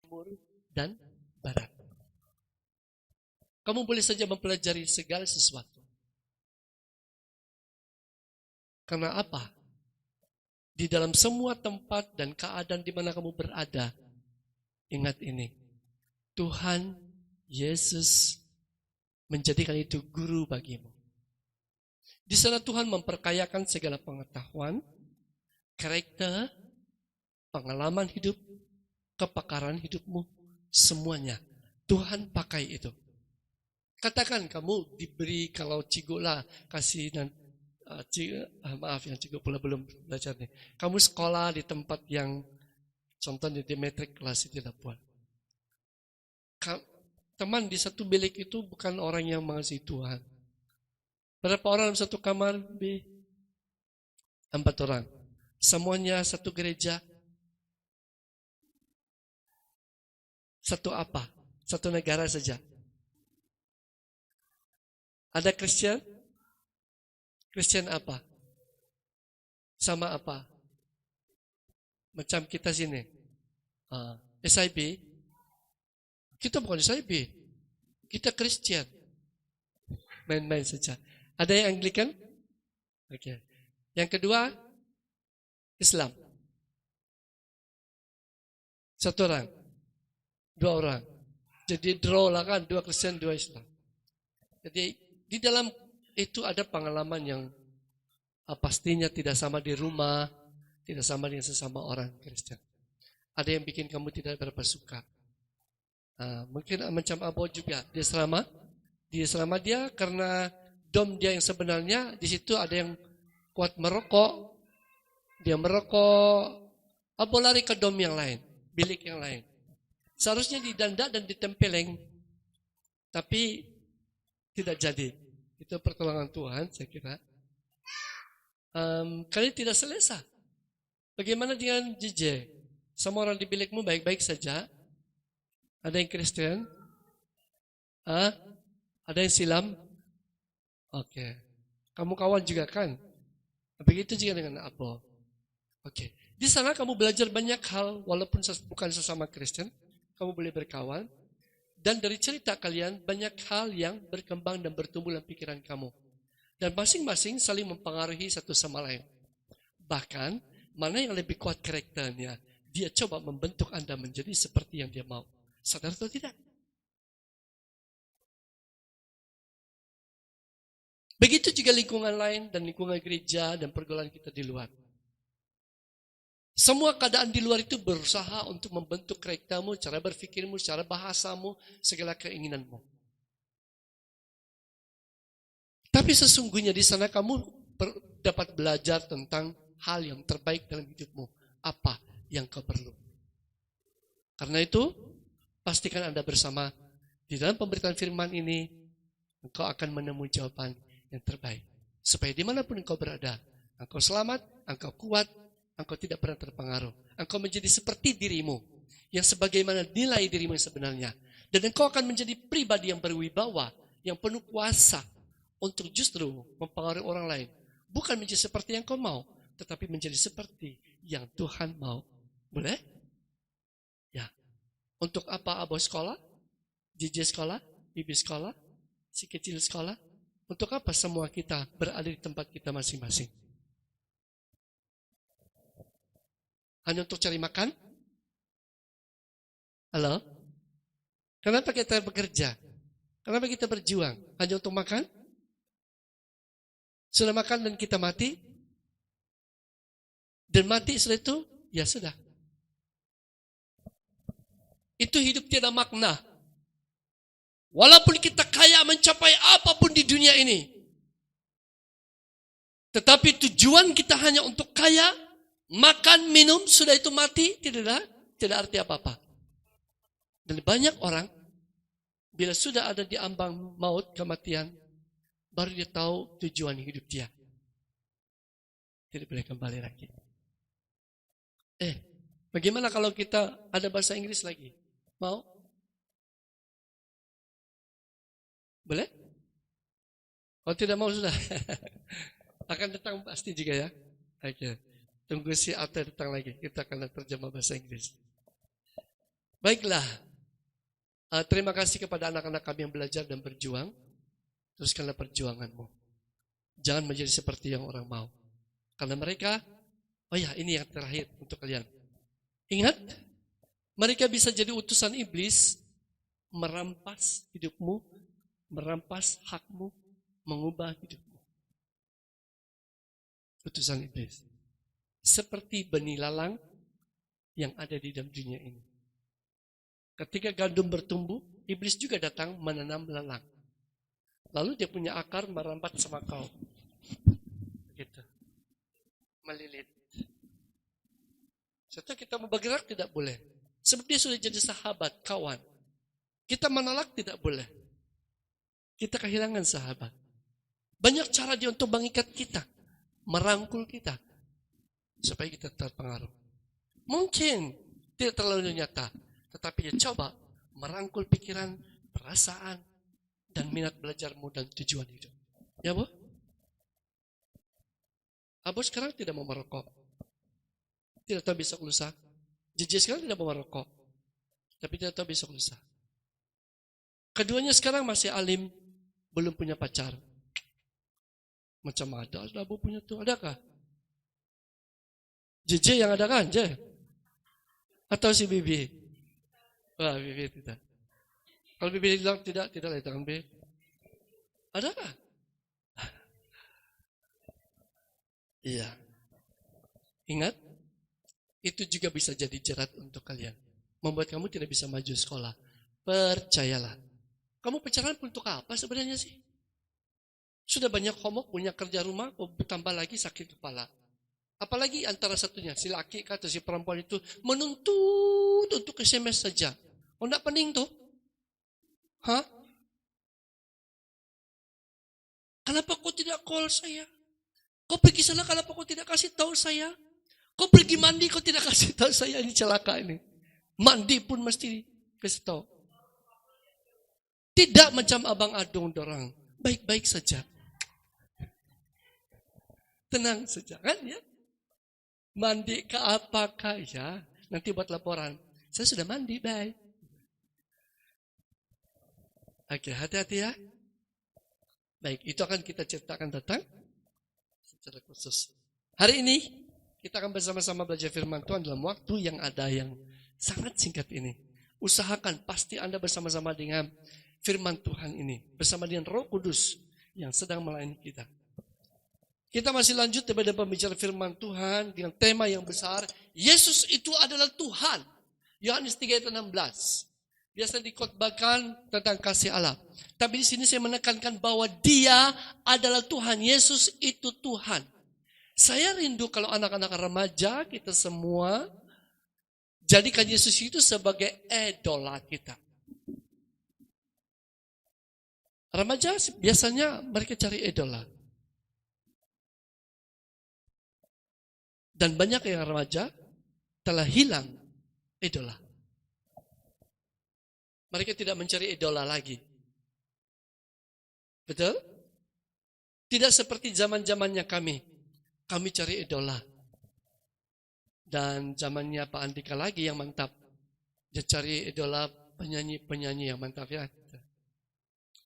timur, dan barat. Kamu boleh saja mempelajari segala sesuatu. Karena apa? Di dalam semua tempat dan keadaan di mana kamu berada, ingat ini, Tuhan Yesus menjadikan itu guru bagimu. Di sana Tuhan memperkayakan segala pengetahuan, karakter, pengalaman hidup, kepakaran hidupmu, semuanya. Tuhan pakai itu. Katakan kamu diberi, kalau Cigola kasih maaf yang Cigo pula belum belajar nih. Kamu sekolah di tempat yang contohnya di metrik kelas itu tidak buat. Teman di satu bilik itu bukan orang yang mengasihi Tuhan. Berapa orang dalam satu kamar? 4 orang. Semuanya satu gereja. Satu apa? Satu negara saja. Ada Kristen? Kristen apa? Sama apa? Macam kita sini. SIB. Kita bukan SIB. Kita Kristen. Main-main saja. Ada yang Anglikan? Oke. Yang kedua, Islam. 1 orang. 2 orang. Jadi draw lah kan, 2 Kristen, 2 Islam. Jadi di dalam itu ada pengalaman yang pastinya tidak sama di rumah, tidak sama dengan sesama orang Kristen. Ada yang bikin kamu tidak berapa suka. Mungkin macam Abo juga, di asrama dia karena dom dia yang sebenarnya, di situ ada yang kuat merokok, dia merokok, Abo lari ke dom yang lain, bilik yang lain. Seharusnya didanda dan ditempeleng, tapi tidak jadi. Itu pertolongan Tuhan, saya kira. Kalian tidak selesa. Bagaimana dengan JJ? Semua orang di bilikmu baik-baik saja. Ada yang Kristen? Ada yang silam? Oke. Kamu kawan juga kan? Begitu juga dengan Abo. Oke. Di sana kamu belajar banyak hal, walaupun bukan sesama Kristen. Kamu boleh berkawan. Dan dari cerita kalian, banyak hal yang berkembang dan bertumbuh dalam pikiran kamu. Dan masing-masing saling mempengaruhi satu sama lain. Bahkan, mana yang lebih kuat karakternya, dia coba membentuk Anda menjadi seperti yang dia mau. Sadar atau tidak? Begitu juga lingkungan lain dan lingkungan gereja dan pergaulan kita di luar. Semua keadaan di luar itu berusaha untuk membentuk karaktermu, cara berpikirmu, cara bahasamu, segala keinginanmu. Tapi sesungguhnya di sana kamu dapat belajar tentang hal yang terbaik dalam hidupmu. Apa yang kau perlu. Karena itu, pastikan Anda bersama di dalam pemberitaan firman ini, engkau akan menemui jawaban yang terbaik. Supaya dimanapun engkau berada, engkau selamat, engkau kuat, engkau tidak pernah terpengaruh. Engkau menjadi seperti dirimu, yang sebagaimana nilai dirimu yang sebenarnya. Dan engkau akan menjadi pribadi yang berwibawa, yang penuh kuasa, untuk justru mempengaruhi orang lain. Bukan menjadi seperti yang kau mau, tetapi menjadi seperti yang Tuhan mau. Boleh? Ya. Untuk apa Abo sekolah? JJ sekolah? Bibi sekolah? Si kecil sekolah? Untuk apa semua kita berada di tempat kita masing-masing? Hanya untuk cari makan? Halo? Kenapa kita bekerja? Kenapa kita berjuang? Hanya untuk makan? Sudah makan dan kita mati? Dan mati setelah itu? Ya sudah. Itu hidup tiada makna. Walaupun kita kaya mencapai apapun di dunia ini. Tetapi tujuan kita hanya untuk kaya, makan, minum, sudah itu mati, tidak arti apa-apa. Dan banyak orang, bila sudah ada di ambang maut, kematian, baru dia tahu tujuan hidup dia. Tidak boleh kembali lagi. Bagaimana kalau kita ada bahasa Inggris lagi? Mau? Boleh? Kalau tidak mau sudah. Akan datang pasti juga ya. Oke. Tunggu si Ate datang lagi. Kita akan terjemah bahasa Inggris. Baiklah, terima kasih kepada anak-anak kami yang belajar dan berjuang. Teruskanlah perjuanganmu. Jangan menjadi seperti yang orang mau. Karena mereka, oh ya ini yang terakhir untuk kalian. Ingat, mereka bisa jadi utusan iblis, merampas hidupmu, merampas hakmu, mengubah hidupmu. Utusan iblis. Seperti benih lalang yang ada di dalam dunia ini. Ketika gandum bertumbuh, iblis juga datang menanam lalang. Lalu dia punya akar merambat sama kau. Gitu. Melilit. Setelah kita mau bergerak tidak boleh. Sebab dia sudah jadi sahabat, kawan. Kita menolak tidak boleh. Kita kehilangan sahabat. Banyak cara dia untuk mengikat kita. Merangkul kita. Supaya kita terpengaruh. Mungkin tidak terlalu nyata. Tetapi dia coba merangkul pikiran, perasaan, dan minat belajarmu dan tujuan hidup. Ya, Bu? Abu sekarang tidak mau merokok. Tidak tahu besok lusa. Jiji sekarang tidak mau merokok. Tapi tidak tahu besok lusa. Keduanya sekarang masih alim. Belum punya pacar. Macam ada Abu punya tuh. Adakah? Jiji yang ada kan? Atau si Bibi? Wah, Bibi tidak. Kalau Bibi bilang tidak lah tangan B. Adakah? Iya. Ingat, itu juga bisa jadi jerat untuk kalian. Membuat kamu tidak bisa maju sekolah. Percayalah. Kamu pacaran untuk apa sebenarnya sih? Sudah banyak homo punya kerja rumah, tambah lagi sakit kepala. Apalagi antara satunya, si laki atau si perempuan itu menuntut untuk SMS saja. Oh, enggak pening tuh. Hah? Kenapa kau tidak call saya? Kau pergi sana, kenapa kau tidak kasih tahu saya? Kau pergi mandi, kau tidak kasih tahu saya. Ini celaka ini. Mandi pun mesti kasih tahu. Tidak macam abang adong dorang. Baik-baik saja. Tenang saja kan ya. Mandi ke apakah ya? Nanti buat laporan. Saya sudah mandi, bye. Oke, hati-hati ya. Baik, itu akan kita ceritakan tentang secara khusus. Hari ini kita akan bersama-sama belajar firman Tuhan dalam waktu yang ada yang sangat singkat ini. Usahakan pasti Anda bersama-sama dengan firman Tuhan ini. Bersama dengan Roh Kudus yang sedang melayani kita. Kita masih lanjut daripada pembicaraan firman Tuhan dengan tema yang besar. Yesus itu adalah Tuhan. Yohanes 3:16. Biasa dikhotbahkan tentang kasih Allah. Tapi di sini saya menekankan bahwa Dia adalah Tuhan. Yesus itu Tuhan. Saya rindu kalau anak-anak remaja kita semua jadikan Yesus itu sebagai idola kita. Remaja biasanya mereka cari idola. Dan banyak yang remaja telah hilang idola. Mereka tidak mencari idola lagi. Betul? Tidak seperti zaman-zamannya kami. Kami cari idola. Dan zamannya Pak Andika lagi yang mantap. Dia cari idola penyanyi-penyanyi yang mantap ya.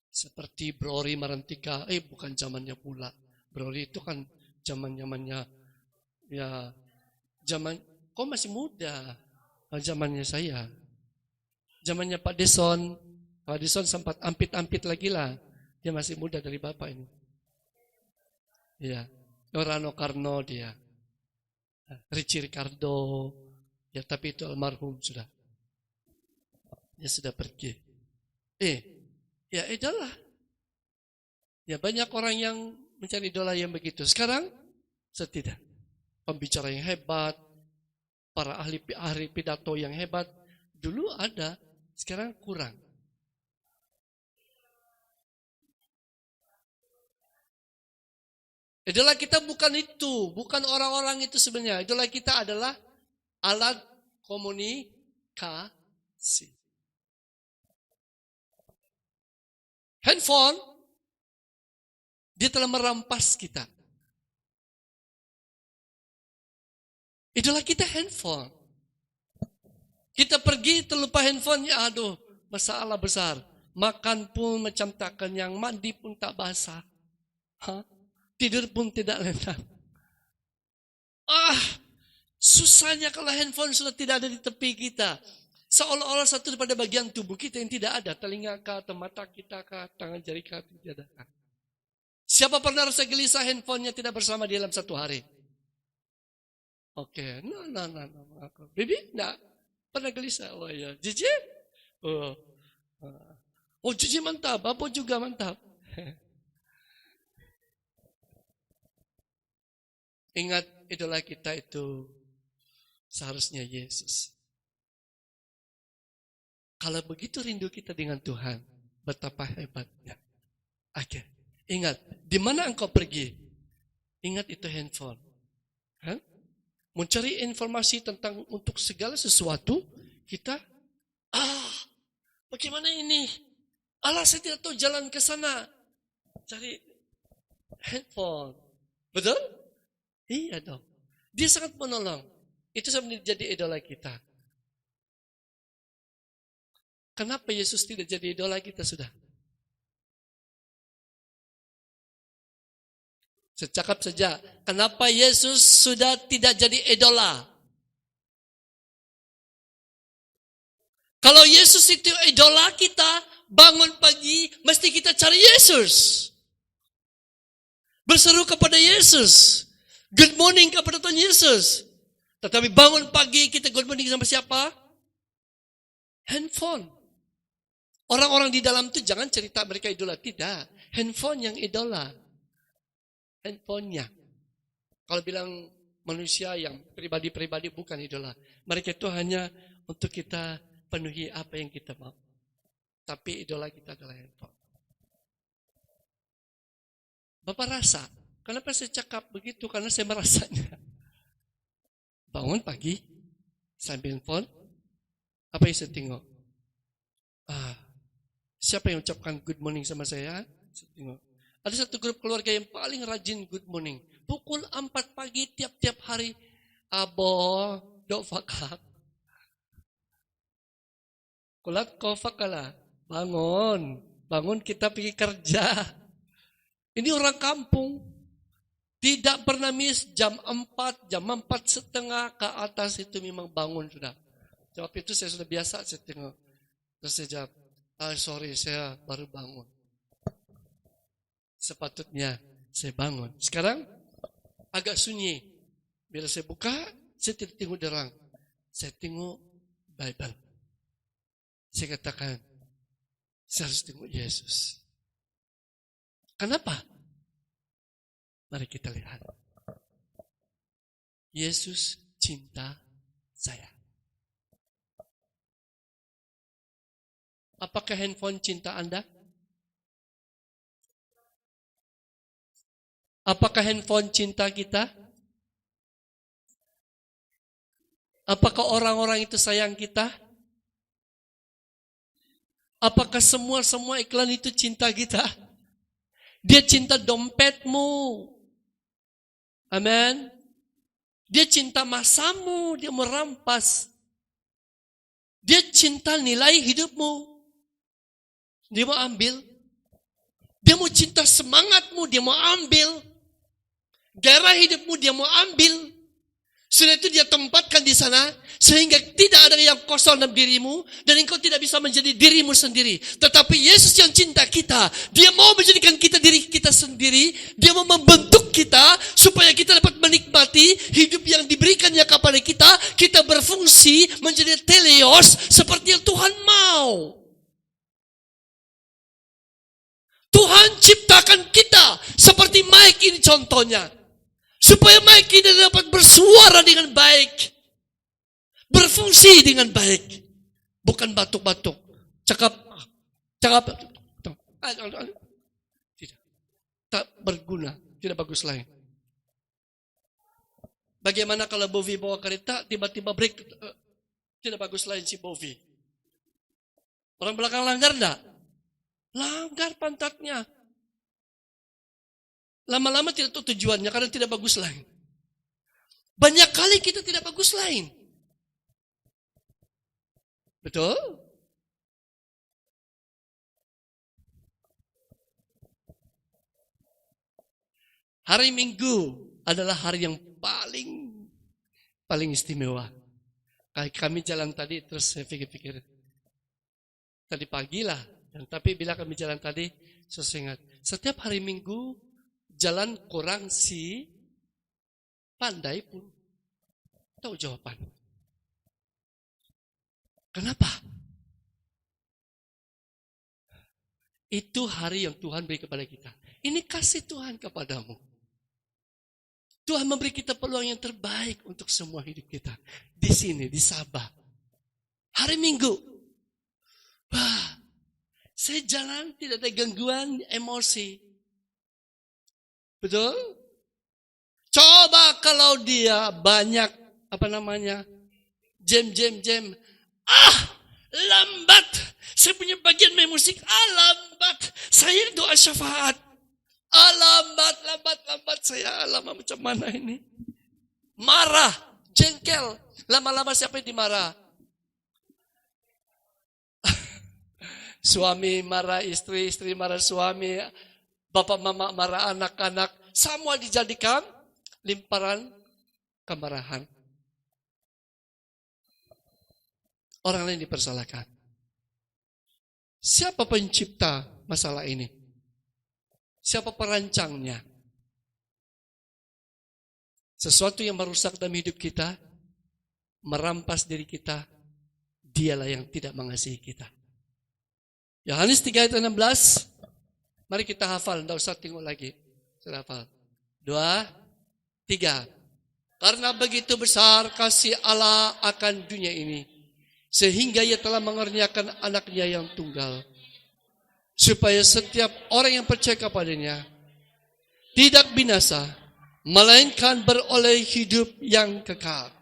Seperti Brori Marantika. Bukan zamannya pula. Brori itu kan zaman-zamannya ya kok masih muda. Zamannya saya. Zamannya Pak Deson sempat ampit-ampit lagi lah. Dia masih muda dari Bapak ini. Ya, Rano Karno dia. Richie Ricardo. Ya, tapi itu almarhum sudah. Dia sudah pergi. Ya idola. Ya banyak orang yang mencari idola yang begitu. Sekarang, tidak. Pembicara yang hebat, para ahli pidato yang hebat. Dulu ada, sekarang kurang. Idola kita bukan itu, bukan orang-orang itu sebenarnya. Idola kita adalah alat komunikasi. Handphone, dia telah merampas kita. Idola kita handphone. Kita pergi terlupa handphone, ya aduh, masalah besar. Makan pun macam tak kenyang, mandi pun tak basah. Tidur pun tidak enak. Susahnya kalau handphone sudah tidak ada di tepi kita. Seolah-olah satu daripada bagian tubuh kita yang tidak ada. Telinga kah, atau mata kita kah, tangan jari kah, tidak ada. Siapa pernah rasa gelisah handphonenya tidak bersama di dalam satu hari? Oke, no. Bibi, enggak pernah gelisah. Oh ya, Cici? Oh, Cici mantap, Bapak juga mantap. Ingat, idola kita itu seharusnya Yesus. Kalau begitu rindu kita dengan Tuhan, betapa hebatnya. Oke, ingat, di mana engkau pergi? Ingat itu handphone. Mencari informasi tentang untuk segala sesuatu, kita, bagaimana ini? Saya tidak tahu jalan ke sana. Cari handphone. Betul? Iya dong. Dia sangat menolong. Itu sebenarnya jadi idola kita. Kenapa Yesus tidak jadi idola kita sudah? Secakap saja. Kenapa Yesus sudah tidak jadi idola? Kalau Yesus itu idola kita, bangun pagi, mesti kita cari Yesus. Berseru kepada Yesus. Good morning kepada Tuhan Yesus. Tetapi bangun pagi kita good morning sama siapa? Handphone. Orang-orang di dalam itu jangan cerita mereka idola. Tidak. Handphone yang idola. Handphonenya. Kalau bilang manusia yang pribadi-pribadi bukan idola. Mereka itu hanya untuk kita penuhi apa yang kita mau. Tapi idola kita adalah handphone. Bapak rasa, kenapa saya cakap begitu? Karena saya merasanya. Bangun pagi, sambil handphone, apa yang saya tengok? Siapa yang ucapkan good morning sama saya? Saya tengok. Ada satu grup keluarga yang paling rajin good morning. Pukul 4 pagi tiap-tiap hari. Abo, dok fakak. Kulat kofak kalah. Bangun kita pergi kerja. Ini orang kampung. Tidak pernah miss jam 4, jam 4:30 ke atas itu memang bangun sudah. Jawab itu saya sudah biasa, saya tengok. Terus saya jawab, sorry saya baru bangun. Sepatutnya saya bangun. Sekarang agak sunyi. Bila saya buka, saya tidak tengok derang. Saya tengok Bible. Saya katakan, saya harus tengok Yesus. Kenapa? Mari kita lihat. Yesus cinta saya. Apakah handphone cinta Anda? Apakah handphone cinta kita? Apakah orang-orang itu sayang kita? Apakah semua iklan itu cinta kita? Dia cinta dompetmu. Amin. Dia cinta masamu, dia merampas. Dia cinta nilai hidupmu. Dia mau ambil. Dia mau cinta semangatmu, dia mau ambil. Gairah hidupmu dia mau ambil. Sudah itu dia tempatkan di sana sehingga tidak ada yang kosong dalam dirimu dan engkau tidak bisa menjadi dirimu sendiri. Tetapi Yesus yang cinta kita, dia mau menjadikan kita diri kita sendiri, dia mau membentuk kita supaya kita dapat menikmati hidup yang diberikannya kepada kita, kita berfungsi menjadi teleos seperti yang Tuhan mau. Tuhan ciptakan kita seperti Mike ini contohnya. Supaya Mike ini dapat bersuara dengan baik. Berfungsi dengan baik. Bukan batuk-batuk. Cakap. Tidak. Tak berguna. Tidak bagus lain. Bagaimana kalau Bovi bawa kereta, tiba-tiba break. Tidak bagus lain si Bovi. Orang belakang langgar enggak? Langgar pantatnya. Lama-lama tidak tahu tujuannya karena tidak bagus lain. Banyak kali kita tidak bagus lain. Betul? Hari Minggu adalah hari yang paling istimewa. Kayak kami jalan tadi, terus saya pikir-pikir. Tadi pagi lah. Tapi bila kami jalan tadi, saya ingat. Setiap hari Minggu, jalan kurang si pandai pun tahu jawaban. Kenapa? Itu hari yang Tuhan beri kepada kita. Ini kasih Tuhan kepadamu. Tuhan memberi kita peluang yang terbaik untuk semua hidup kita. Di sini, di Sabah. Hari Minggu. Wah, saya jalan tidak ada gangguan emosi. Betul? Coba kalau dia banyak, jam. Lambat. Saya punya bagian main musik, lambat. Saya doa syafaat. Lambat. Saya lama macam mana ini? Marah, jengkel. Lama-lama siapa yang dimarah? Suami marah istri, istri marah suami, bapak mama marah anak-anak. Semua dijadikan limparan kemarahan. Orang lain dipersalahkan. Siapa pencipta masalah ini? Siapa perancangnya? Sesuatu yang merusak dalam hidup kita, merampas diri kita, dialah yang tidak mengasihi kita. Yohanes 3 ayat 16, mari kita hafal, tidak usah tengok lagi. Saya hafal. 2, 3. Karena begitu besar kasih Allah akan dunia ini, sehingga ia telah mengaruniakan anaknya yang tunggal, supaya setiap orang yang percaya kepadanya tidak binasa, melainkan beroleh hidup yang kekal.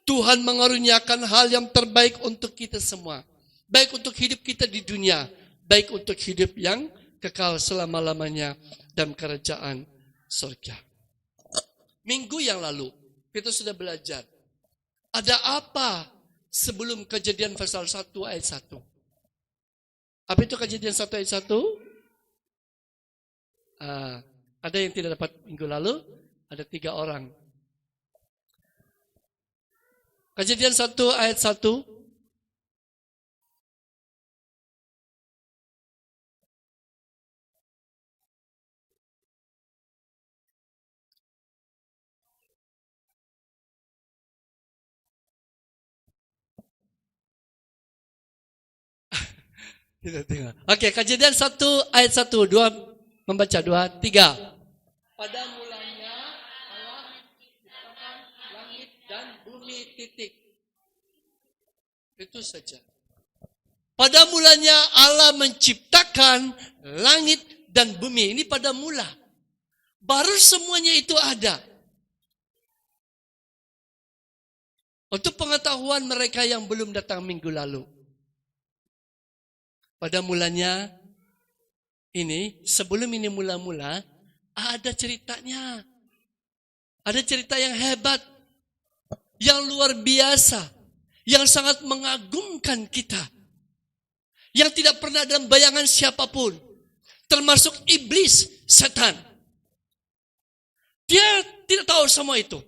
Tuhan mengaruniakan hal yang terbaik untuk kita semua. Baik untuk hidup kita di dunia, baik untuk hidup yang kekal selama-lamanya dalam kerajaan surga. Minggu yang lalu, kita sudah belajar. Ada apa sebelum Kejadian pasal 1 ayat 1? Apa itu Kejadian 1 ayat 1? Ada yang tidak dapat minggu lalu, ada 3 orang. Kejadian 1 ayat 1. Oke, Kejadian 1 ayat 1, 2 membaca 2, 3. Pada mulanya Allah menciptakan langit dan bumi, titik. Itu saja. Pada mulanya Allah menciptakan langit dan bumi. Ini pada mula. Baru semuanya itu ada. Untuk pengetahuan mereka yang belum datang minggu lalu. Pada mulanya ini, sebelum ini mula-mula, ada ceritanya. Ada cerita yang hebat, yang luar biasa, yang sangat mengagumkan kita. Yang tidak pernah dalam bayangan siapapun, termasuk iblis, setan. Dia tidak tahu semua itu.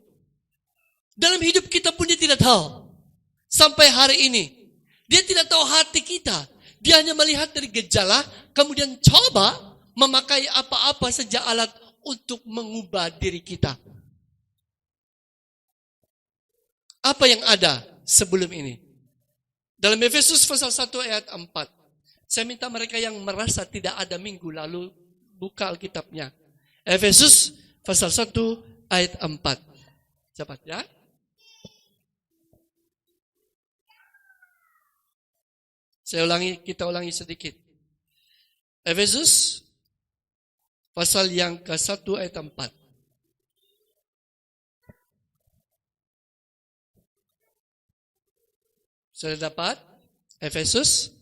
Dalam hidup kita pun dia tidak tahu. Sampai hari ini, dia tidak tahu hati kita. Dia hanya melihat dari gejala, kemudian coba memakai apa-apa saja alat untuk mengubah diri kita. Apa yang ada sebelum ini? Dalam Efesus pasal 1 ayat 4. Saya minta mereka yang merasa tidak ada minggu lalu, buka Alkitabnya. Efesus pasal 1 ayat 4. Cepat ya. Kita ulangi sedikit. Efesus pasal yang ke-1 ayat 4. Sudah dapat? Efesus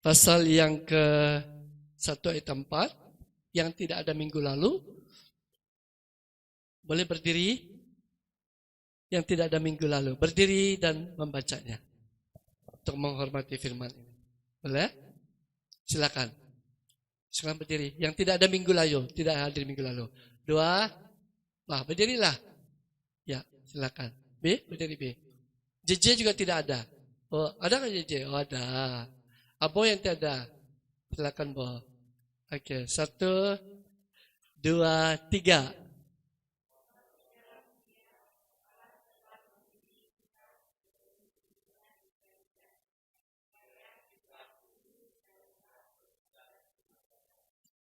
pasal yang ke-1 ayat 4 yang tidak ada minggu lalu. Boleh berdiri? Yang tidak ada minggu lalu. Berdiri dan membacanya. untuk menghormati firman ini. Boleh? Silakan. Sekarang berdiri. Yang tidak ada minggu lalu, tidak hadir minggu lalu. 2, berdirilah. Ya, silakan. B, berdiri B. JJ juga tidak ada. Oh, ada nggak JJ? Oh, ada. Abo yang tidak ada. Silakan, Bo. Oke, 1, 2, 3.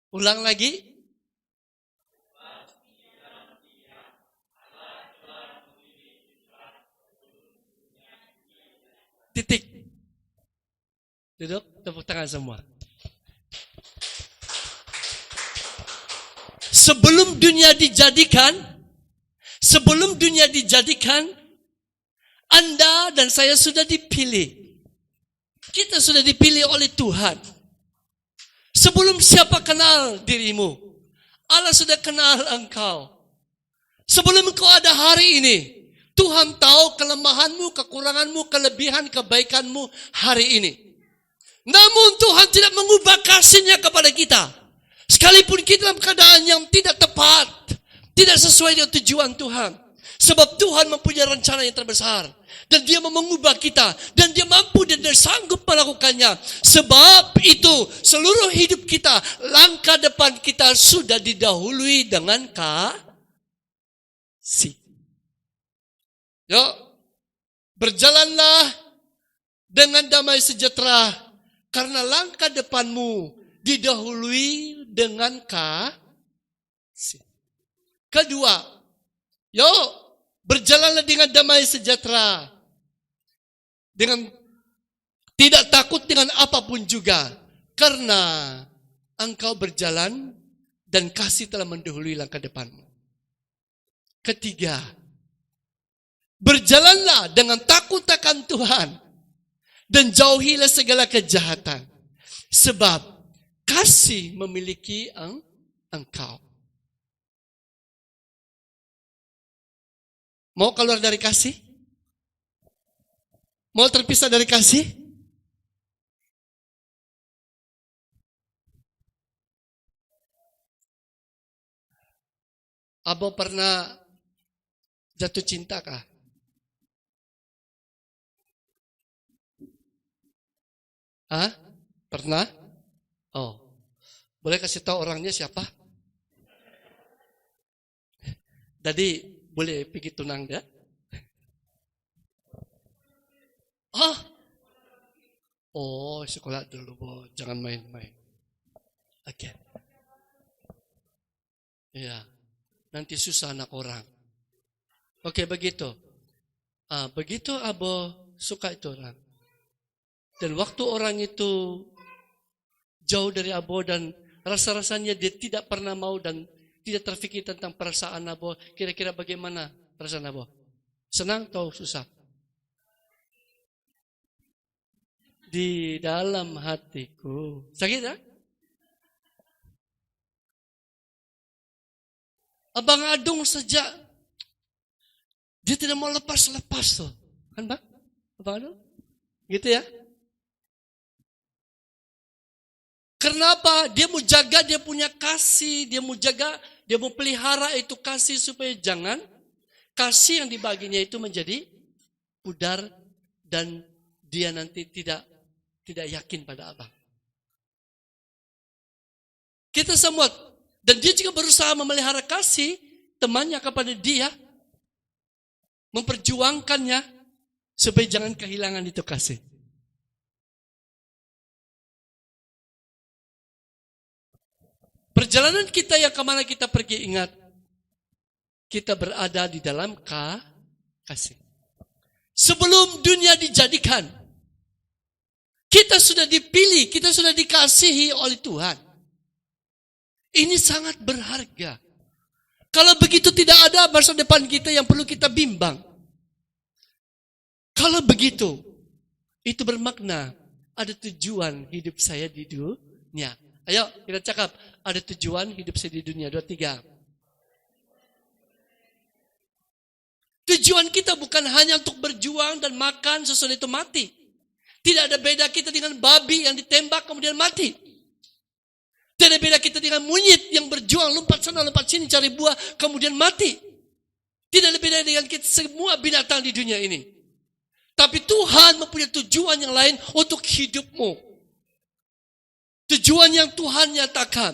Ulang lagi. Titik. Duduk, tepuk tangan semua. Sebelum dunia dijadikan, Anda dan saya sudah dipilih. Kita sudah dipilih oleh Tuhan. Sebelum siapa kenal dirimu, Allah sudah kenal engkau. Sebelum engkau ada hari ini, Tuhan tahu kelemahanmu, kekuranganmu, kelebihan, kebaikanmu hari ini. Namun Tuhan tidak mengubah kasih-Nya kepada kita. Sekalipun kita dalam keadaan yang tidak tepat, tidak sesuai dengan tujuan Tuhan. Sebab Tuhan mempunyai rencana yang terbesar. Dan Dia mau mengubah kita. Dan Dia mampu dan Dia sanggup melakukannya. Sebab itu seluruh hidup kita, langkah depan kita sudah didahului dengan kasih. Yuk, berjalanlah dengan damai sejahtera. Karena langkah depanmu didahului dengan kasih. Kedua, yuk, berjalanlah dengan damai sejahtera. Dengan tidak takut dengan apapun juga. Karena engkau berjalan dan kasih telah mendahului langkah depanmu. Ketiga, berjalanlah dengan takut akan Tuhan. Dan jauhilah segala kejahatan. Sebab kasih memiliki engkau. Mau keluar dari kasih? Mau terpisah dari kasih? Abo pernah jatuh cinta kah? Hah? Pernah? Oh. Boleh kasih tahu orangnya siapa? Jadi boleh pergi tunang dia? Oh, sekolah dulu, Bo. Jangan main-main. Oke. Ya. Nanti susah anak orang. Oke, begitu. Begitu Abo suka itu orang. Dan waktu orang itu jauh dari Abo dan rasa-rasanya dia tidak pernah mau dan tidak terfikir tentang perasaan Abo. Kira-kira bagaimana perasaan Abo? Senang atau susah? Di dalam hatiku. Sakit ya? Abang Adung sejak dia tidak mau lepas-lepas tuh. Kan Bang? Abang Adung? Gitu ya? Kenapa? Dia mau jaga, dia punya kasih, dia mau jaga, dia mau pelihara itu kasih supaya jangan kasih yang dibaginya itu menjadi pudar dan dia nanti tidak yakin pada abang. Kita semua, dan dia juga berusaha memelihara kasih temannya kepada dia, memperjuangkannya supaya jangan kehilangan itu kasih. Perjalanan kita yang kemana kita pergi, ingat, kita berada di dalam kasih. Sebelum dunia dijadikan, kita sudah dipilih, kita sudah dikasihi oleh Tuhan. Ini sangat berharga. Kalau begitu tidak ada masa depan kita yang perlu kita bimbang. Kalau begitu, itu bermakna ada tujuan hidup saya di dunia. Ayo kita cakap, ada tujuan hidup saya di dunia. 2, 3. Tujuan kita bukan hanya untuk berjuang dan makan sesudah itu mati. Tidak ada beda kita dengan babi yang ditembak kemudian mati. Tidak ada beda kita dengan monyet yang berjuang lompat sana lompat sini cari buah kemudian mati. Tidak ada beda dengan kita semua binatang di dunia ini. Tapi Tuhan mempunyai tujuan yang lain untuk hidupmu. Tujuan yang Tuhan nyatakan.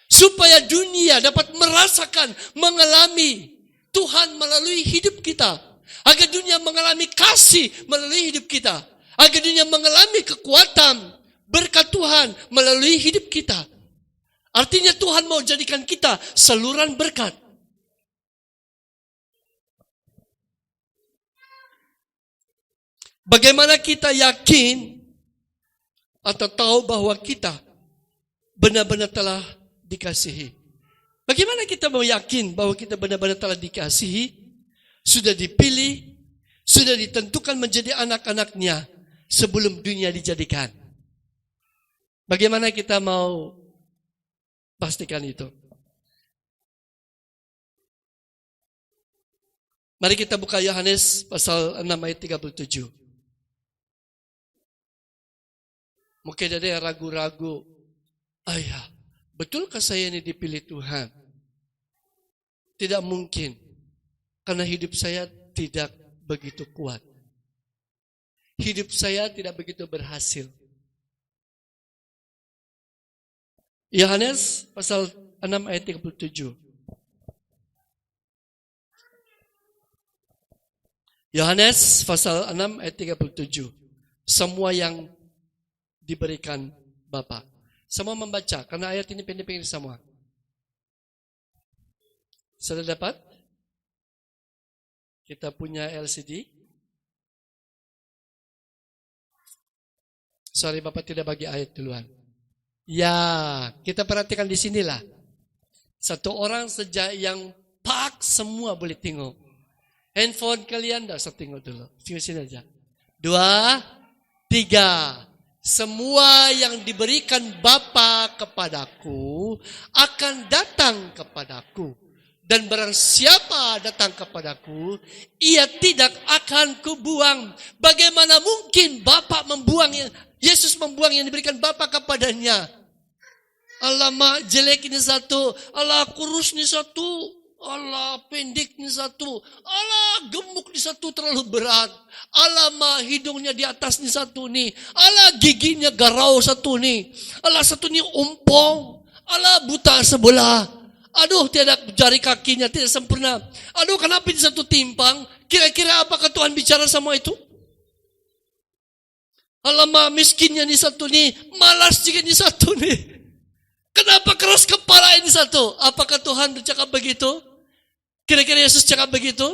Supaya dunia dapat merasakan, mengalami Tuhan melalui hidup kita. Agar dunia mengalami kasih melalui hidup kita. Agar dunia mengalami kekuatan, berkat Tuhan melalui hidup kita. Artinya Tuhan mau jadikan kita saluran berkat. Bagaimana kita yakin atau tahu bahwa kita benar-benar telah dikasihi? Bagaimana kita mau yakin bahwa kita benar-benar telah dikasihi, sudah dipilih, sudah ditentukan menjadi anak-anaknya sebelum dunia dijadikan? Bagaimana kita mau pastikan itu? Mari kita buka Yohanes pasal 6 ayat 37. Mungkin ada yang ragu-ragu. Ayah, betulkah saya ini dipilih Tuhan? Tidak mungkin. Karena hidup saya tidak begitu kuat. Hidup saya tidak begitu berhasil. Yohanes pasal 6 ayat 37. Yohanes pasal 6 ayat 37. Semua yang diberikan Bapa. Semua membaca, karena ayat ini pendek-pendek semua. Sudah dapat? Kita punya LCD. Sorry, Bapak tidak bagi ayat duluan. Ya, kita perhatikan di sinilah. Satu orang saja yang pak semua boleh tengok. Handphone kalian tidak usah tengok dulu. Tengok sini aja. 2, 3. Semua yang diberikan Bapa kepadaku akan datang kepadaku. Dan barang siapa datang kepadaku, ia tidak akan kubuang. Bagaimana mungkin Bapa membuang, Yesus membuang yang diberikan Bapa kepadanya? Allah mak jelek ini satu, Allah kurus ini satu, Allah pendek ini satu, Allah gemuk ini satu terlalu berat, Allah mah hidungnya di atas ini satu nih, Allah giginya garau satu nih, Allah satu nih ompong, Allah buta sebelah, aduh tiada jari kakinya tidak sempurna, aduh kenapa ini satu timpang? Kira-kira apakah Tuhan bicara sama itu? Allah mah miskinnya ini satu nih, malas juga ini satu nih. Kenapa keras kepala ini satu? Apakah Tuhan bercakap begitu? Kira-kira Yesus cakap begitu?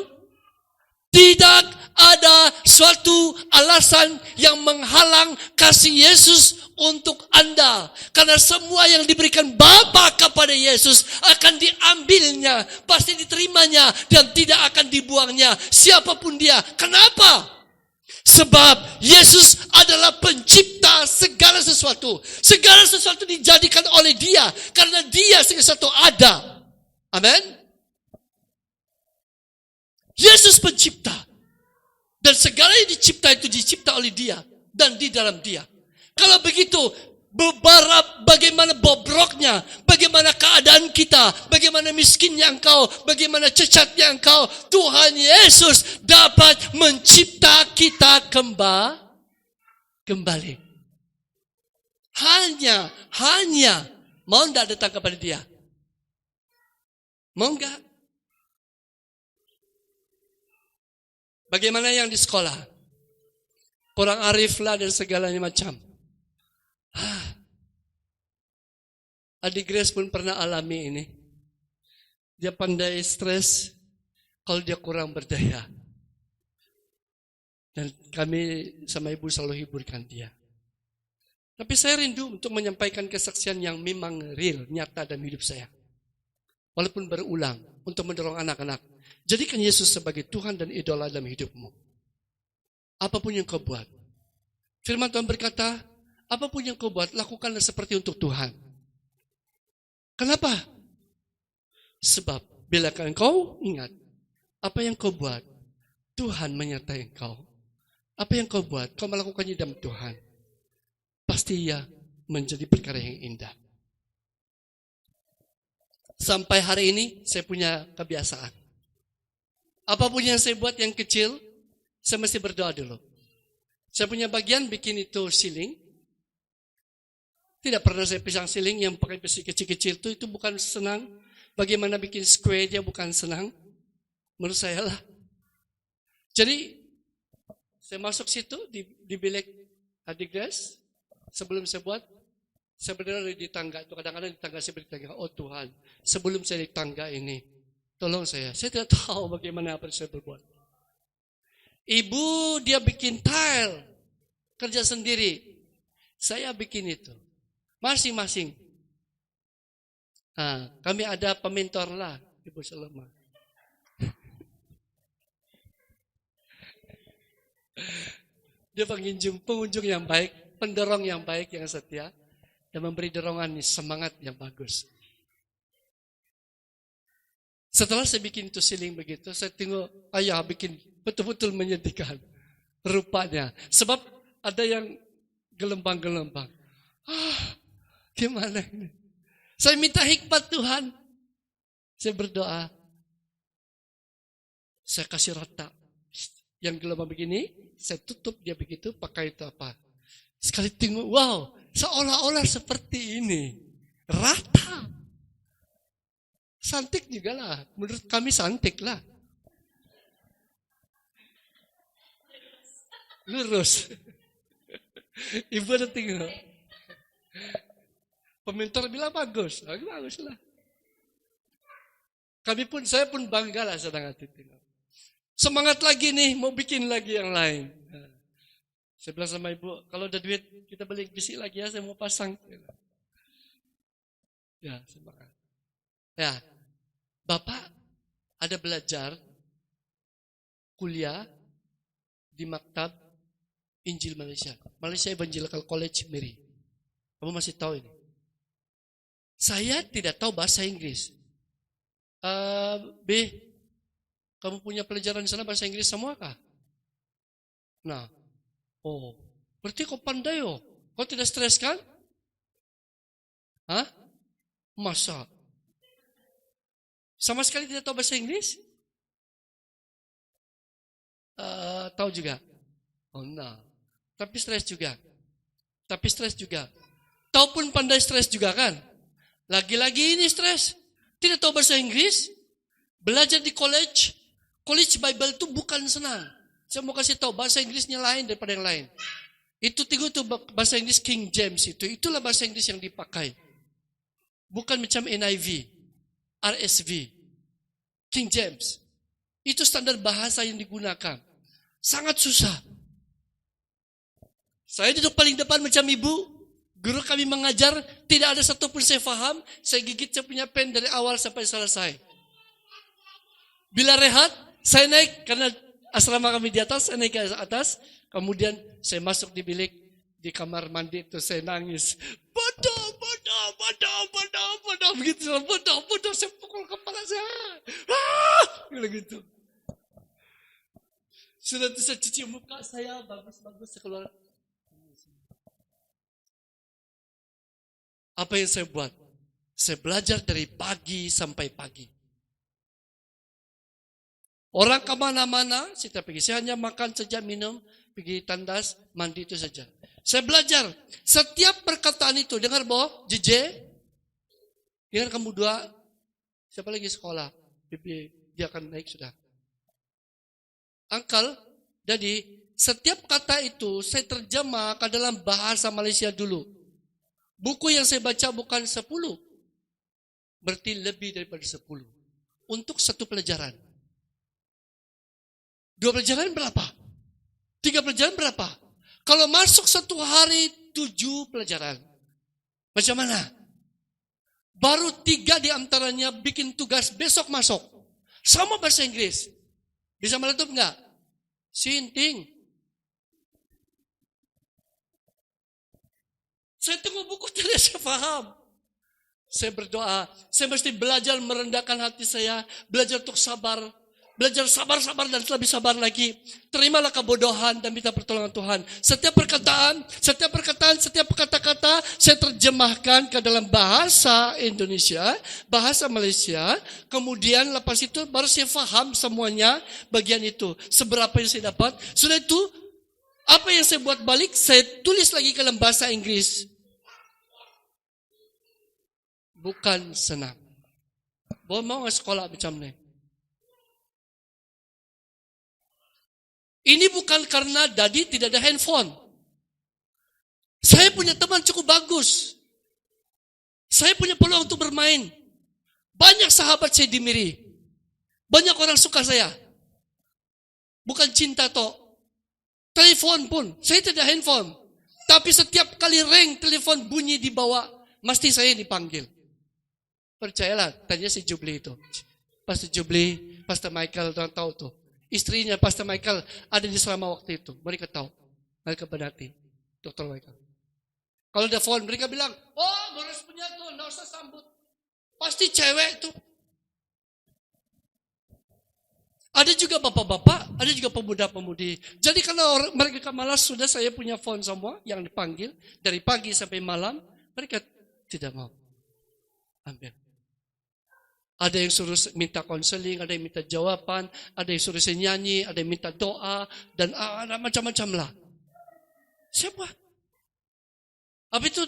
Tidak ada suatu alasan yang menghalang kasih Yesus untuk Anda. Karena semua yang diberikan Bapa kepada Yesus akan diambilnya, pasti diterimanya, dan tidak akan dibuangnya. Siapapun dia. Kenapa? Sebab Yesus adalah pencipta segala sesuatu. Segala sesuatu dijadikan oleh Dia. Karena Dia segala sesuatu ada. Amin. Yesus pencipta. Dan segala yang dicipta itu dicipta oleh Dia. Dan di dalam Dia. Kalau begitu, bagaimana bobroknya, bagaimana keadaan kita, bagaimana miskinnya engkau, bagaimana cacatnya engkau, Tuhan Yesus dapat mencipta kita kembali. Hanya mau tidak datang kepada Dia? Mau enggak? Bagaimana yang di sekolah? Kurang arif lah dan segalanya macam. Adik Grace pun pernah alami ini. Dia pandai stres kalau dia kurang berdaya. Dan kami sama ibu selalu hiburkan dia. Tapi saya rindu untuk menyampaikan kesaksian yang memang real, nyata dalam hidup saya. Walaupun berulang, untuk mendorong anak-anak. Jadikan Yesus sebagai Tuhan dan idola dalam hidupmu. Apapun yang kau buat. Firman Tuhan berkata, apapun yang kau buat, lakukanlah seperti untuk Tuhan. Kenapa? Sebab bila engkau ingat apa yang kau buat, Tuhan menyertai engkau. Apa yang kau buat, kau melakukannya dalam Tuhan. Pasti ia menjadi perkara yang indah. Sampai hari ini saya punya kebiasaan. Apapun yang saya buat yang kecil, saya mesti berdoa dulu. Saya punya bagian bikin itu ceiling. Tidak pernah saya pisang ceiling yang pakai besi kecil-kecil itu bukan senang. Bagaimana bikin square dia bukan senang. Menurut saya lah. Jadi saya masuk situ di bilik adigres. Sebelum saya buat, saya berdoa di tangga itu. Kadang-kadang di tangga saya bertanya, oh Tuhan, sebelum saya di tangga ini, tolong saya tidak tahu bagaimana apa yang saya berbuat. Ibu dia bikin tile, kerja sendiri. Saya bikin itu. Masing-masing. Nah, kami ada pementor lah, Ibu Saloma. Dia pengunjung yang baik, pendorong yang baik, yang setia, dan memberi dorongan semangat yang bagus. Setelah saya bikin itu ceiling begitu, saya tengok ayah bikin betul-betul menyedihkan rupanya. Sebab ada yang gelembang-gelembang. Gimana ini? Saya minta hikmat Tuhan. Saya berdoa. Saya kasih rata. Yang gelembang begini, saya tutup dia begitu, pakai itu apa. Sekali tengok, wow, seolah-olah seperti ini. Rata. Santik juga lah. Menurut kami santik lah. Lurus. Ibu ada tengok. Pementor bilang bagus. Bagus lah. Saya pun bangga lah sedang hati tengok. Semangat lagi nih, mau bikin lagi yang lain. Saya bilang sama ibu, kalau ada duit kita beli besi lagi ya, saya mau pasang. Ya, semangat. Ya, Bapak ada belajar kuliah di Maktab Injil Malaysia. Malaysia Evangelical College Miri. Kamu masih tahu ini? Saya tidak tahu bahasa Inggris. B, kamu punya pelajaran di sana bahasa Inggris semua kah? Nah, oh, berarti kau pandai oh. Kau tidak stres kan? Hah? Masa? Sama sekali tidak tahu bahasa Inggris? Tahu juga? Oh, nah. Tapi stres juga. Tahu pun pandai stres juga kan? Lagi-lagi ini stres. Tidak tahu bahasa Inggris. Belajar di college Bible itu bukan senang. Saya mau kasih tahu bahasa Inggrisnya lain daripada yang lain. Itu bahasa Inggris King James itu. Itulah bahasa Inggris yang dipakai. Bukan macam NIV, RSV, King James. Itu standar bahasa yang digunakan. Sangat susah. Saya duduk paling depan macam ibu. Guru kami mengajar, tidak ada satupun saya faham. Saya gigit saya punya pen dari awal sampai selesai. Bila rehat, saya naik karena asrama kami di atas, saya naik ke atas. Kemudian saya masuk di bilik, di kamar mandi itu saya nangis. Bodoh. Begitu, bodoh. Saya pukul kepala saya. Gitu. Sudah itu saya cuci muka saya, bagus-bagus saya keluar. Apa yang saya buat? Saya belajar dari pagi sampai pagi. Orang kemana-mana, saya pergi. Saya hanya makan saja, minum, pergi tandas, mandi itu saja. Saya belajar. Setiap perkataan itu, dengar boh, JJ. Dengar kamu dua, siapa lagi sekolah? Bibi, dia akan naik sudah. Uncle, jadi setiap kata itu saya terjemah ke dalam bahasa Malaysia dulu. Buku yang saya baca bukan 10. Berarti lebih daripada 10. Untuk satu pelajaran. 2 pelajaran berapa? 3 pelajaran berapa? Kalau masuk satu hari 7 pelajaran. Macam mana? Baru 3 di antaranya bikin tugas besok masuk. Sama bahasa Inggris. Bisa meletup enggak? Sinting. Saya tunggu buku tidak saya paham. Saya berdoa. Saya mesti belajar merendahkan hati saya. Belajar untuk sabar. Belajar sabar-sabar dan lebih sabar lagi. Terimalah kebodohan dan minta pertolongan Tuhan. Setiap kata-kata saya terjemahkan ke dalam bahasa Indonesia, bahasa Malaysia. Kemudian lepas itu baru saya faham semuanya bagian itu. Seberapa yang saya dapat. Sudah itu, apa yang saya buat balik, saya tulis lagi ke dalam bahasa Inggris. Bukan senang. Mau nggak sekolah macam ni? Ini bukan karena Dadi tidak ada handphone. Saya punya teman cukup bagus. Saya punya peluang untuk bermain. Banyak sahabat saya di Miri. Banyak orang suka saya. Bukan cinta toh. Telepon pun, saya tidak handphone. Tapi setiap kali ring telepon bunyi di bawah, mesti saya dipanggil. Percayalah, tanya si Jubli itu. Pastor Jubli, Pastor Michael, orang tahu tuh. Istrinya Pastor Michael ada di selama waktu itu. Mereka tahu. Mereka berarti. Dr. Michael. Kalau ada phone, mereka bilang, oh Boris punya tuh, nggak usah sambut. Pasti cewek tuh. Ada juga bapak-bapak, ada juga pemuda-pemudi. Jadi kalau mereka malas, sudah saya punya phone semua yang dipanggil. Dari pagi sampai malam, mereka tidak mau ambil. Ada yang suruh minta konseling, ada yang minta jawaban, ada yang suruh saya nyanyi, ada yang minta doa, dan ada macam-macam lah. Siapa? Apa itu?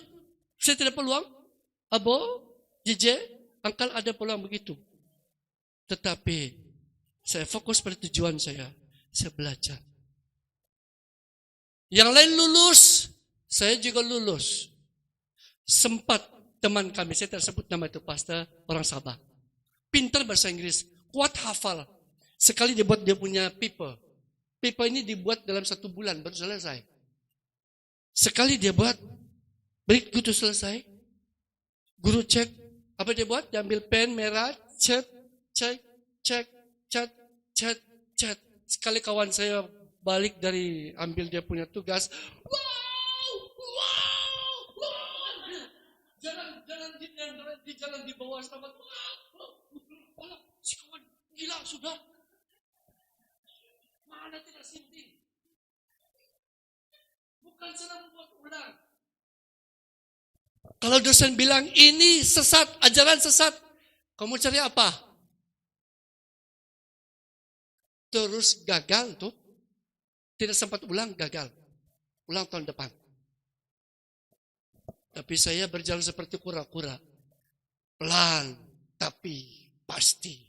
Saya tidak peluang? Abo, JJ, Angkal ada peluang begitu. Tetapi, saya fokus pada tujuan saya belajar. Yang lain lulus, saya juga lulus. Sempat teman kami, saya tidak sebut nama itu, pastor, orang Sabah. Pintar bahasa Inggris, kuat hafal. Sekali dia buat dia punya paper. Paper ini dibuat dalam 1 bulan, baru selesai. Sekali dia buat, begitu selesai. Guru cek, apa dia buat? Dia ambil pen merah, cek. Sekali kawan saya balik dari ambil dia punya tugas, jalan di bawah sama. Si kawan gila sudah. Mana tidak sinting. Bukan senang buat ulang. Kalau dosen bilang ini sesat, ajaran sesat, kamu cari apa? Terus gagal tuh. Tidak sempat ulang, gagal. Ulang tahun depan. Tapi saya berjalan seperti kura-kura. Pelan, tapi pasti.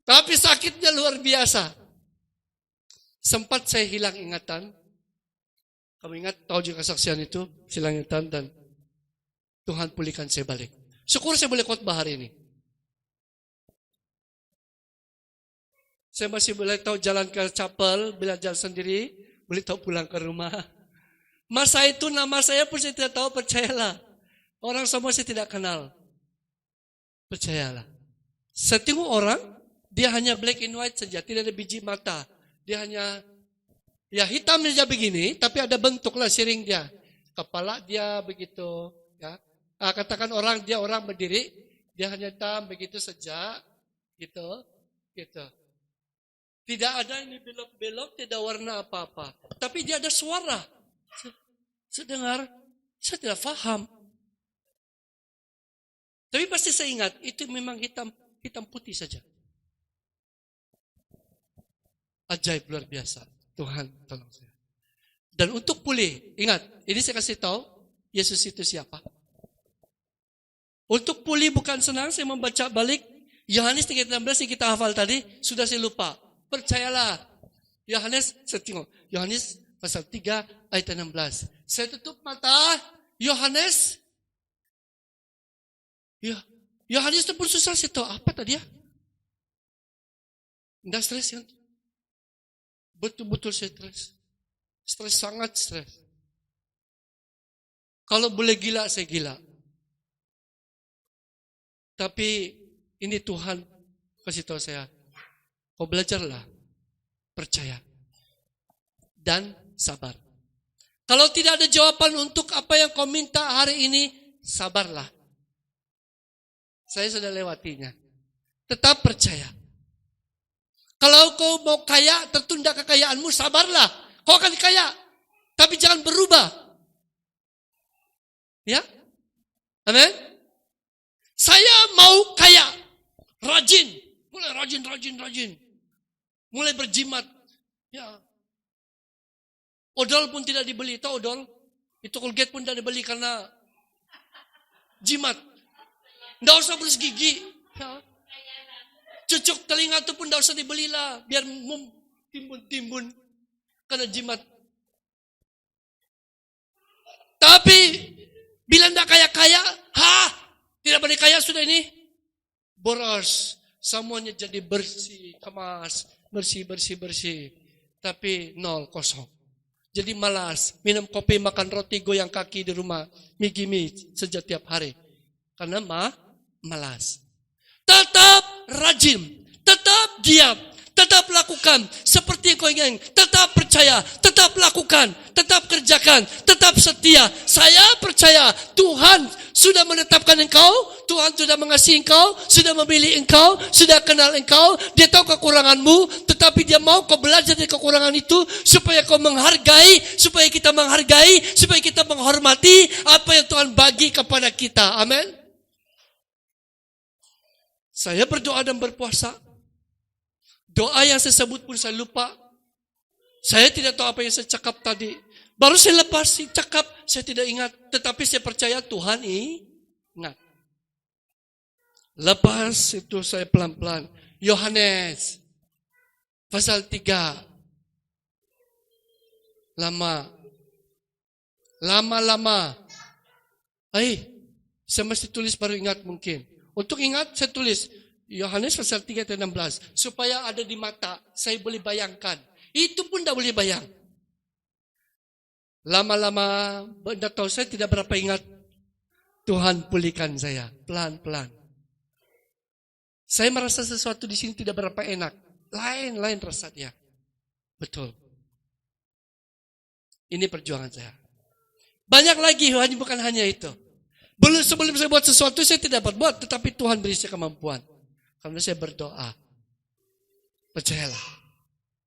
Tapi sakitnya luar biasa. Sempat saya hilang ingatan. Kamu ingat, tahu juga kesaksian itu, hilang ingatan dan Tuhan pulihkan saya balik. Syukur saya boleh khotbah hari ini. Saya masih boleh tahu jalan ke chapel, belajar sendiri, boleh tahu pulang ke rumah. Masa itu nama saya pun saya tidak tahu, percayalah. Orang semua saya tidak kenal. Percayalah. Saya tengok orang, dia hanya black and white saja, tidak ada biji mata. Dia hanya, ya hitam saja begini, tapi ada bentuk lah siring dia. Kepala dia begitu. Ya. Katakan orang, dia orang berdiri, dia hanya hitam begitu saja. Gitu. Tidak ada ini belok-belok, tidak warna apa-apa. Tapi dia ada suara. Saya dengar, saya tidak faham. Tapi pasti saya ingat, itu memang hitam putih saja. Ajaib luar biasa. Tuhan tolong saya. Dan untuk pulih, ingat, ini saya kasih tahu, Yesus itu siapa. Untuk pulih bukan senang, saya membaca balik, Yohanes 3:16 yang kita hafal tadi, sudah saya lupa. Percayalah, Yohanes, saya tengok, Yohanes pasal 3 ayat 16. Saya tutup mata, Yohanes itu pun susah saya tahu apa tadi ya. Tidak stres kan? Betul-betul saya stres. Stres, sangat stres. Kalau boleh gila, saya gila. Tapi ini Tuhan kasih tahu saya. Kau belajarlah. Percaya. Dan sabar. Kalau tidak ada jawaban untuk apa yang kau minta hari ini, sabarlah. Saya sudah lewatinya. Tetap percaya. Kalau kau mau kaya, tertunda kekayaanmu, sabarlah. Kau akan kaya. Tapi jangan berubah. Ya? Amin? Saya mau kaya. Rajin. Mulai rajin. Mulai berjimat. Ya. Odol pun tidak dibeli. Tahu odol? Itu Colgate pun tidak dibeli karena jimat. Tidak usah berus gigi. Ya. Cucuk telinga itu pun tidak usah dibelilah. Biar timbun-timbun. Karena jimat. Tapi, bila tidak kaya-kaya, tidak boleh kaya sudah ini. Boros. Semuanya jadi bersih, kemas. Bersih. Tapi nol, kosong. Jadi malas. Minum kopi, makan roti, goyang kaki di rumah. Migi-mi sejak tiap hari. Karena malas. Tetap rajin. Tetap giat. Tetap lakukan seperti yang kau ingin. Tetap percaya, tetap lakukan, tetap kerjakan, tetap setia. Saya percaya Tuhan sudah menetapkan engkau, Tuhan sudah mengasihi engkau, sudah memilih engkau, sudah kenal engkau. Dia tahu kekuranganmu, tetapi dia mau kau belajar dari kekurangan itu supaya kau menghargai, supaya kita menghargai, supaya kita menghormati apa yang Tuhan bagi kepada kita. Amin. Saya berdoa dan berpuasa. Doa yang saya sebut pun saya lupa. Saya tidak tahu apa yang saya cakap tadi. Baru saya lepas cakap, saya tidak ingat. Tetapi saya percaya Tuhan ingat. Lepas itu saya pelan-pelan. Yohanes, pasal 3. Lama. Saya mesti tulis baru ingat mungkin. Untuk ingat, saya tulis. Yohanes pasal 3 ayat 16. Supaya ada di mata, saya boleh bayangkan. Itu pun tidak boleh bayang. Lama-lama, benda tahu saya tidak berapa ingat. Tuhan pulihkan saya, pelan-pelan. Saya merasa sesuatu di sini tidak berapa enak. Lain rasa dia. Betul. Ini perjuangan saya. Banyak lagi, bukan hanya itu. Sebelum saya buat sesuatu, saya tidak dapat buat. Tetapi Tuhan beri saya kemampuan. Karena saya berdoa. Percayalah.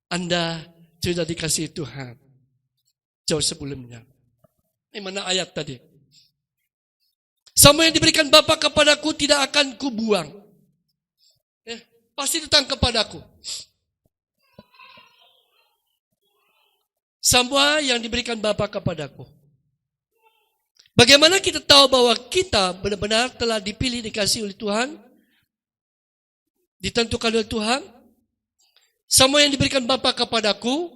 Anda sudah dikasihi Tuhan. Jauh sebelumnya. Ini mana ayat tadi? Sama yang diberikan Bapa kepadaku tidak akan kubuang. Pasti datang kepadaku. Semua yang diberikan Bapa kepadaku. Bagaimana kita tahu bahwa kita benar-benar telah dipilih, dikasihi oleh Tuhan? Ditentukan oleh Tuhan. Semua yang diberikan Bapa kepadaku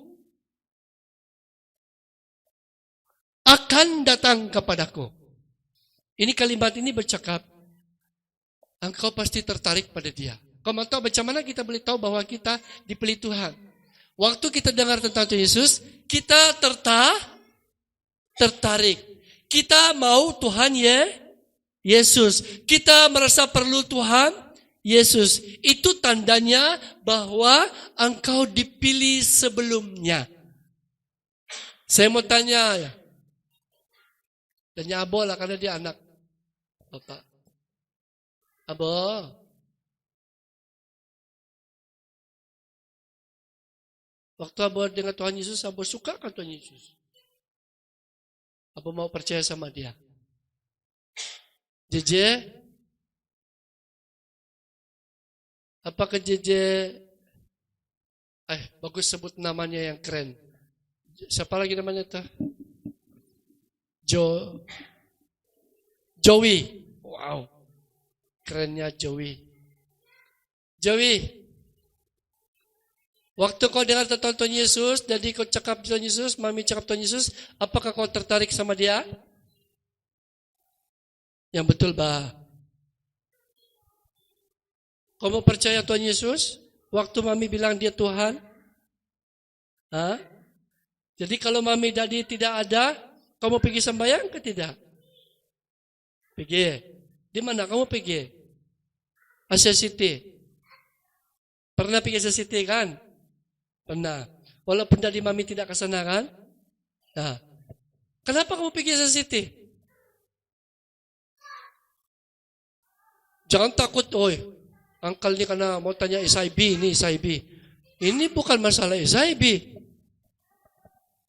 akan datang kepadaku. Ini kalimat ini bercakap, engkau pasti tertarik pada dia. Kau mau tahu bagaimana kita boleh tahu bahwa kita dipilih Tuhan? Waktu kita dengar tentang Tuhan Yesus, kita tertarik. Kita mau Tuhan Yesus. Kita merasa perlu Tuhan Yesus. Itu tandanya bahwa engkau dipilih sebelumnya. Saya mau tanya ya. Tanya Abo lah karena dia anak Bapak. Abo. Waktu Abo dengan Tuhan Yesus, Abo suka kan Tuhan Yesus? Abo mau percaya sama dia. JJ, apakah JJ bagus sebut namanya yang keren. Siapa lagi namanya tuh? Joey. Wow. Kerennya Joey. Waktu kau dengar tentang Tuhan Yesus, jadi kau cakap Tuhan Yesus, mami cakap Tuhan Yesus, apakah kau tertarik sama dia? Yang betul, Bah. Kau mau percaya Tuhan Yesus? Waktu mami bilang dia Tuhan? Jadi kalau mami tadi tidak ada, kamu pergi sembahyang ke tidak? Pergi. Di mana kamu pergi? Asia City. Pernah pergi Asia City kan? Pernah. Walaupun dari mami tidak ke sana kan? Nah. Kenapa kamu pergi Asia City? Jangan takut, Uncle ini karena mau tanya SIB, ini SIB. Ini bukan masalah SIB.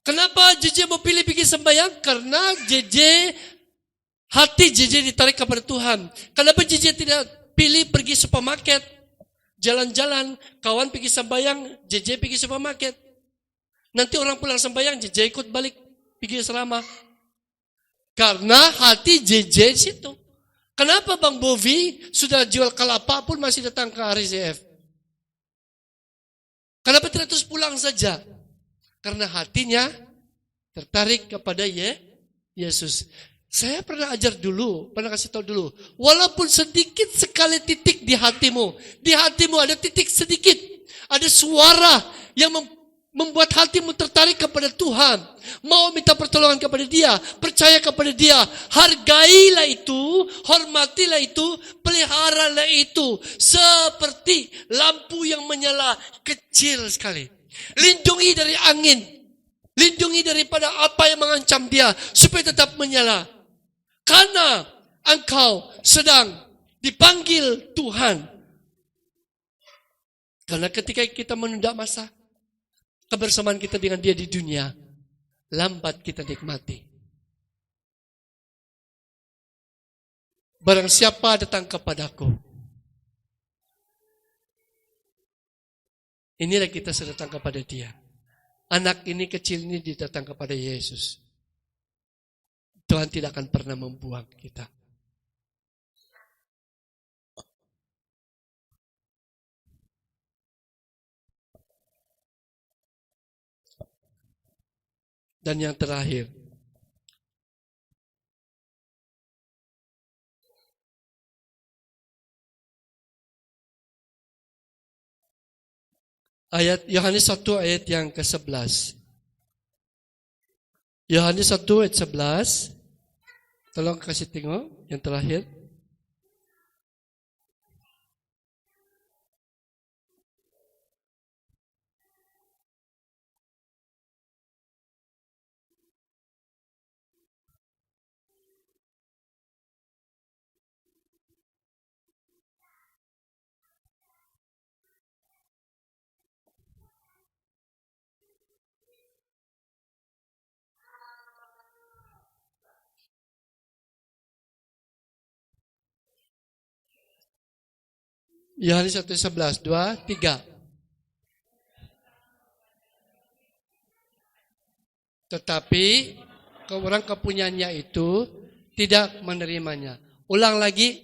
Kenapa JJ mau pilih bikin sembahyang? Karena hati JJ ditarik kepada Tuhan. Kenapa JJ tidak pilih pergi supermarket, jalan-jalan, kawan pergi sembahyang, JJ pergi supermarket. Nanti orang pulang sembahyang, JJ ikut balik pergi asrama. Karena hati JJ di situ. Kenapa Bang Bovi sudah jual kelapa pun masih datang ke RCF? Kenapa tidak terus pulang saja? Karena hatinya tertarik kepada Yesus. Saya pernah ajar dulu, pernah kasih tahu dulu. Walaupun sedikit sekali titik di hatimu ada titik sedikit. Ada suara yang membuat hatimu tertarik kepada Tuhan. Mau minta pertolongan kepada Dia, percaya kepada Dia. Hargailah itu, hormatilah itu, peliharalah itu. Seperti lampu yang menyala kecil sekali. Lindungi dari angin. Lindungi daripada apa yang mengancam dia. Supaya tetap menyala. Karena engkau sedang dipanggil Tuhan. Karena ketika kita menunda masa kebersamaan kita dengan dia di dunia, lambat kita nikmati. Barang siapa datang kepadaku, inilah kita datang kepada dia. Anak ini kecil ini datang kepada Yesus. Tuhan tidak akan pernah membuang kita. Dan yang terakhir, ayat Yohanes 1 ayat yang ke-11. Yohanes 1 ayat 11. Tolong kasih tengok yang terakhir. Yohanes 1:11, 2, 3. Tetapi orang kepunyaannya itu tidak menerimanya. Ulang lagi.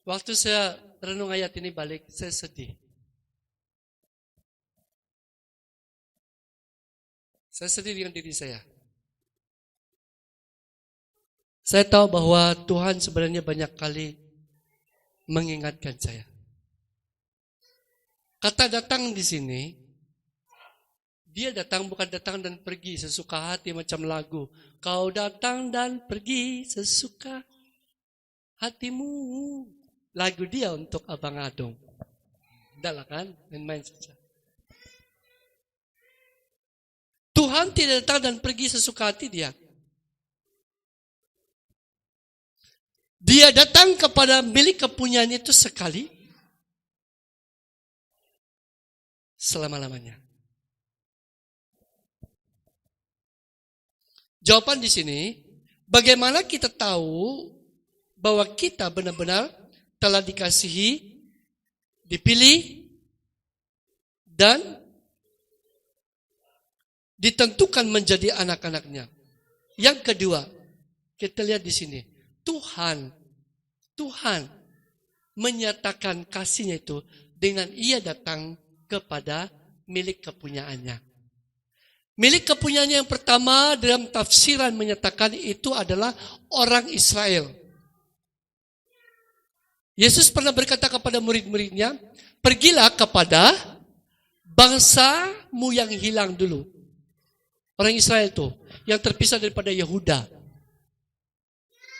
Waktu saya renung ayat ini balik, saya sedih. Saya sedih dengan diri saya. Saya tahu bahwa Tuhan sebenarnya banyak kali mengingatkan saya. Kata datang di sini, dia datang bukan datang dan pergi sesuka hati macam lagu. Kau datang dan pergi sesuka hatimu. Lagu dia untuk Abang Adong. Udahlah kan, main-main saja. Tuhan tidak datang dan pergi sesuka hati dia. Dia datang kepada milik kepunyaannya itu sekali. Selama-lamanya. Jawaban di sini, bagaimana kita tahu bahwa kita benar-benar telah dikasihi, dipilih, dan ditentukan menjadi anak-anaknya. Yang kedua, kita lihat di sini. Tuhan menyatakan kasihnya itu dengan ia datang kepada milik kepunyaannya. Milik kepunyaannya yang pertama dalam tafsiran menyatakan itu adalah orang Israel. Yesus pernah berkata kepada murid-muridnya, pergilah kepada bangsamu yang hilang dulu. Orang Israel itu, yang terpisah daripada Yehuda.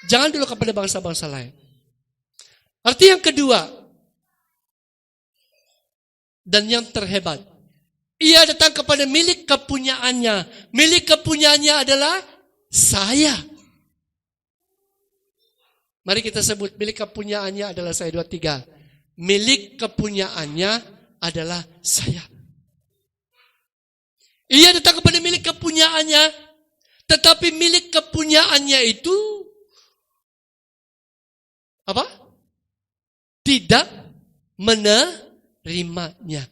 Jangan dulu kepada bangsa-bangsa lain. Arti yang kedua, dan yang terhebat, Ia datang kepada milik kepunyaannya. Milik kepunyaannya adalah saya. Mari kita sebut milik kepunyaannya adalah saya. 2, 3. Milik kepunyaannya adalah saya. Ia datang kepada milik kepunyaannya, tetapi milik kepunyaannya itu apa? Tidak menerimanya.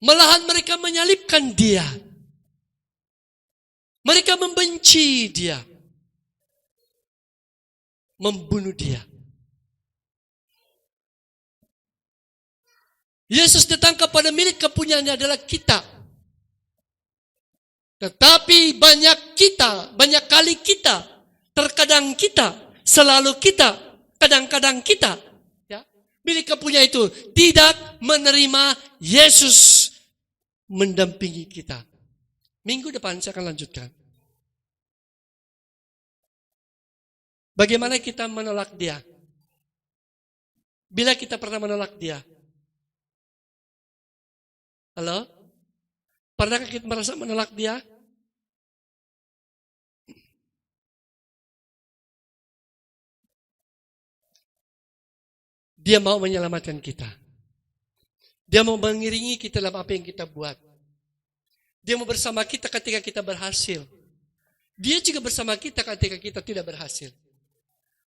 Malahan mereka menyalibkan dia. Mereka membenci dia. Membunuh dia. Yesus datang kepada milik kepunyaannya adalah kita. Tetapi banyak kali kita, terkadang kita, selalu kita, kadang-kadang kita, ya, milik kepunyaan itu tidak menerima Yesus mendampingi kita. Minggu depan saya akan lanjutkan. Bagaimana kita menolak dia? Bila kita pernah menolak dia? Halo? Pernahkah kita merasa menolak dia? Dia mau menyelamatkan kita. Dia mau mengiringi kita dalam apa yang kita buat. Dia mau bersama kita ketika kita berhasil. Dia juga bersama kita ketika kita tidak berhasil.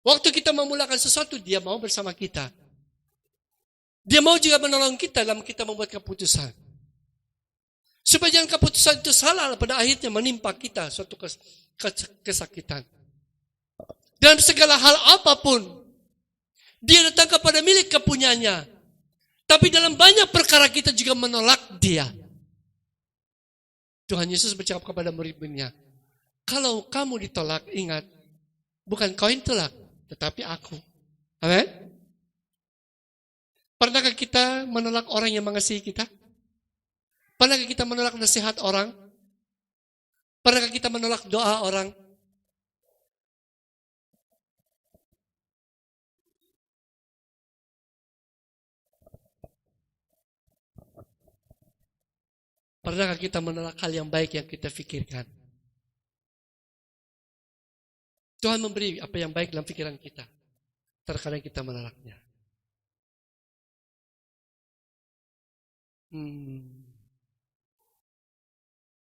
Waktu kita memulakan sesuatu, dia mau bersama kita. Dia mau juga menolong kita dalam kita membuat keputusan. Supaya jangan keputusan itu salah pada akhirnya menimpa kita suatu kesakitan. Dalam segala hal apapun, dia datang kepada milik kepunyaannya. Tapi dalam banyak perkara kita juga menolak dia. Tuhan Yesus bercakap kepada murid-muridnya, kalau kamu ditolak, ingat, bukan kau yang tolak, tetapi aku. Amin. Pernahkah kita menolak orang yang mengasihi kita? Pernahkah kita menolak nasihat orang? Pernahkah kita menolak doa orang? Pernahkah kita menolak hal yang baik yang kita pikirkan? Tuhan memberi apa yang baik dalam pikiran kita. Terkadang kita menolaknya.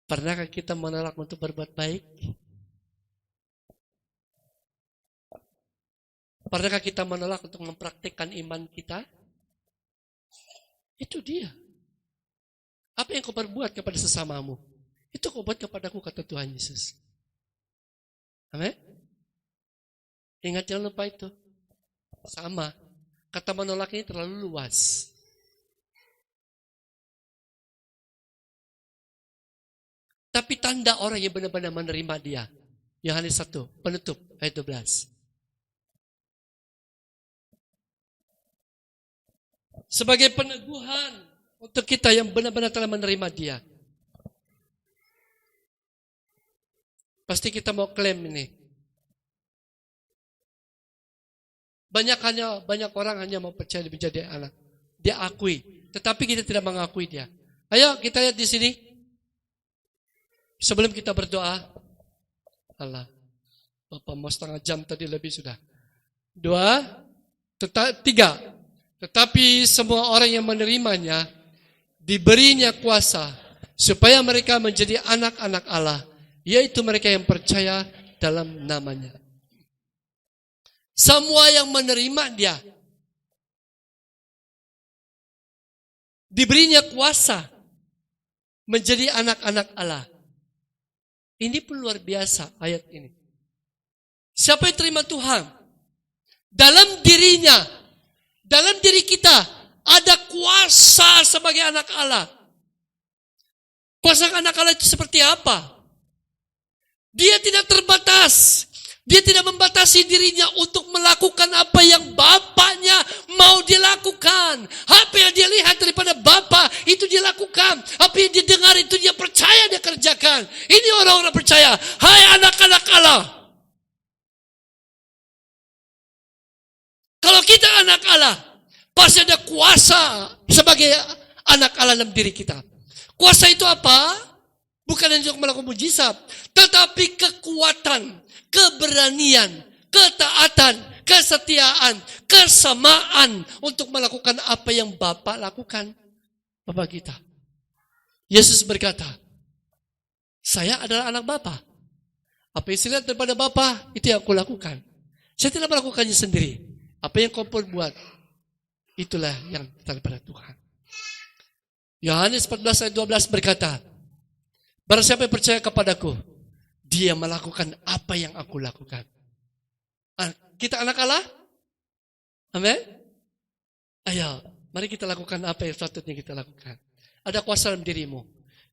Pernahkah kita menolak untuk berbuat baik? Pernahkah kita menolak untuk mempraktikkan iman kita? Itu dia. Apa yang kau perbuat kepada sesamamu, itu kau buat kepadaku, kata Tuhan Yesus. Amin. Ingat, jangan lupa itu. Sama. Kata menolak ini terlalu luas. Tapi tanda orang yang benar-benar menerima dia. Yohanes 1, penutup, ayat 12. Sebagai peneguhan untuk kita yang benar-benar telah menerima dia. Pasti kita mau klaim ini. Banyak orang hanya mau percaya menjadi anak. Dia akui, tetapi kita tidak mengakui dia. Ayo kita lihat di sini. Sebelum kita berdoa, Allah, Bapak mau setengah jam tadi lebih sudah. 2, 3. Tetapi semua orang yang menerimanya diberinya kuasa supaya mereka menjadi anak-anak Allah, yaitu mereka yang percaya dalam namanya. Semua yang menerima dia diberinya kuasa menjadi anak-anak Allah. Ini pun luar biasa ayat ini. Siapa yang terima Tuhan? Dalam dirinya, dalam diri kita ada kuasa sebagai anak Allah. Kuasa anak Allah itu seperti apa? Dia tidak terbatas. Dia tidak membatasi dirinya untuk melakukan apa yang Bapaknya mau dia lakukan. Apa yang dia lihat daripada Bapa itu dia lakukan. Apa yang dia dengar itu dia percaya dia kerjakan. Ini orang-orang percaya. Hai anak-anak Allah. Kalau kita anak Allah, pasti ada kuasa sebagai anak Allah dalam diri kita. Kuasa itu apa? Bukan hanya untuk melakukan mujizat, tetapi kekuatan, keberanian, ketaatan, kesetiaan, kesamaan untuk melakukan apa yang Bapa lakukan. Bapa kita. Yesus berkata, saya adalah anak Bapa. Apa yang saya lihat daripada Bapa, itu yang aku lakukan. Saya tidak melakukannya sendiri. Apa yang kau perbuat, itulah yang daripada Tuhan. Yohanes 14 ayat 12 berkata, barang siapa yang percaya kepadaku, dia melakukan apa yang aku lakukan. Kita anak Allah? Amin? Ayo, mari kita lakukan apa yang sepatutnya kita lakukan. Ada kuasa dalam dirimu.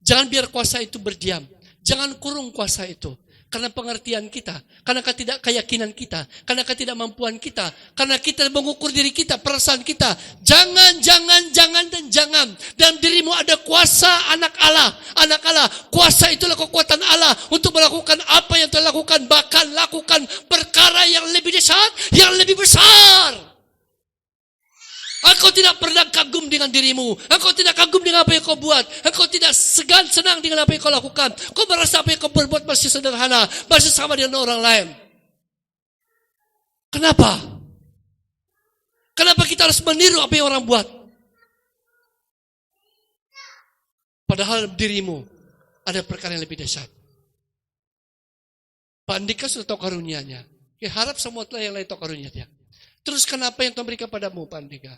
Jangan biar kuasa itu berdiam. Jangan kurung kuasa itu. Karena pengertian kita, karena ketidakkeyakinan kita, karena ketidakmampuan kita, karena kita mengukur diri kita, perasaan kita. Jangan. Dalam dirimu ada kuasa anak Allah. Anak Allah, kuasa itulah kekuatan Allah untuk melakukan apa yang telah lakukan, bahkan lakukan perkara yang lebih dahsyat, yang lebih besar. Engkau tidak pernah kagum dengan dirimu. Engkau tidak kagum dengan apa yang kau buat. Engkau tidak senang dengan apa yang kau lakukan. Kau merasa apa yang kau berbuat masih sederhana, masih sama dengan orang lain. Kenapa? Kenapa kita harus meniru apa yang orang buat? Padahal dirimu ada perkara yang lebih dahsyat. Pak Andika sudah tahu karunia-Nya. Ya, harap semua yang lain tahu karunia-Nya. Terus kenapa yang Tuhan berikan padamu, Pak Andika?